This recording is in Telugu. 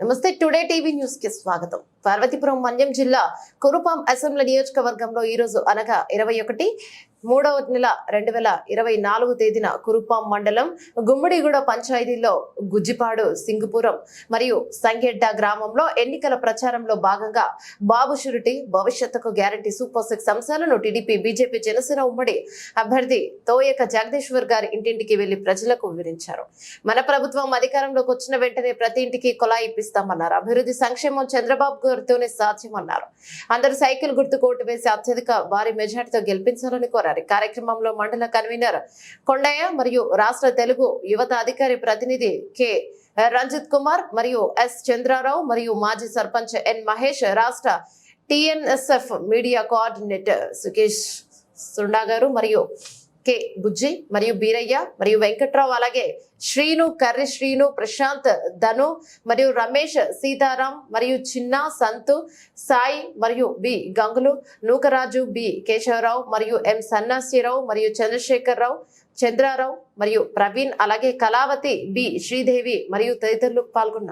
నమస్తే టుడే టీవీ న్యూస్ కి స్వాగతం. పార్వతీపురం మన్యం జిల్లా కురుపాం అసెంబ్లీ నియోజకవర్గంలో ఈ రోజు అనగా 21/3/2024 తేదీన కురుపాం మండలం గుమ్మడిగూడ పంచాయతీలో గుజ్జిపాడు సింగుపురం మరియు సంగెడ్డ గ్రామంలో ఎన్నికల ప్రచారంలో భాగంగా బాబు షూరిటీ భవిష్యత్తుకు గ్యారంటీ సూపర్ 6 అంశాలను టీడీపీ బీజేపీ జనసేన ఉమ్మడి అభ్యర్థి తోయక జగదీశ్వర్ గారి ఇంటింటికి వెళ్లి ప్రజలకు వివరించారు. మన ప్రభుత్వం అధికారంలోకి వచ్చిన వెంటనే ప్రతి ఇంటికి కుళాయి ఇప్పిస్తామన్నారు. అభివృద్ధి సంక్షేమం చంద్రబాబు గారితోనే సాధ్యమన్నారు. అందరూ సైకిల్ గుర్తుకు ఓటు వేసి అత్యధిక భారీ మెజార్టీతో గెలిపించాలని కోరారు. కార్యక్రమంలో మండల కన్వీనర్ కొండయ్య మరియు రాష్ట్ర తెలుగు యువత అధికారి ప్రతినిధి కె రంజిత్ కుమార్ మరియు ఎస్ చంద్రారావు మరియు మాజీ సర్పంచ్ ఎన్ మహేష్, రాష్ట్ర TNSF media coordinator Sukesh Sunda గారు మరియు కె బుజ్జి మరియు బీరయ్య మరియు వెంకట్రావు, అలాగే శ్రీను, కర్రి శ్రీను, ప్రశాంత్, ధను మరియు రమేష్, సీతారాం మరియు చిన్న, సంతు, సాయి మరియు బి గంగులు, నూకరాజు, బి కేశవరావు మరియు ఎం సన్నాసిరావు మరియు చంద్రశేఖర్ రావు, చంద్రారావు మరియు ప్రవీణ్, అలాగే కళావతి, బి శ్రీదేవి మరియు తదితరులు పాల్గొన్నారు.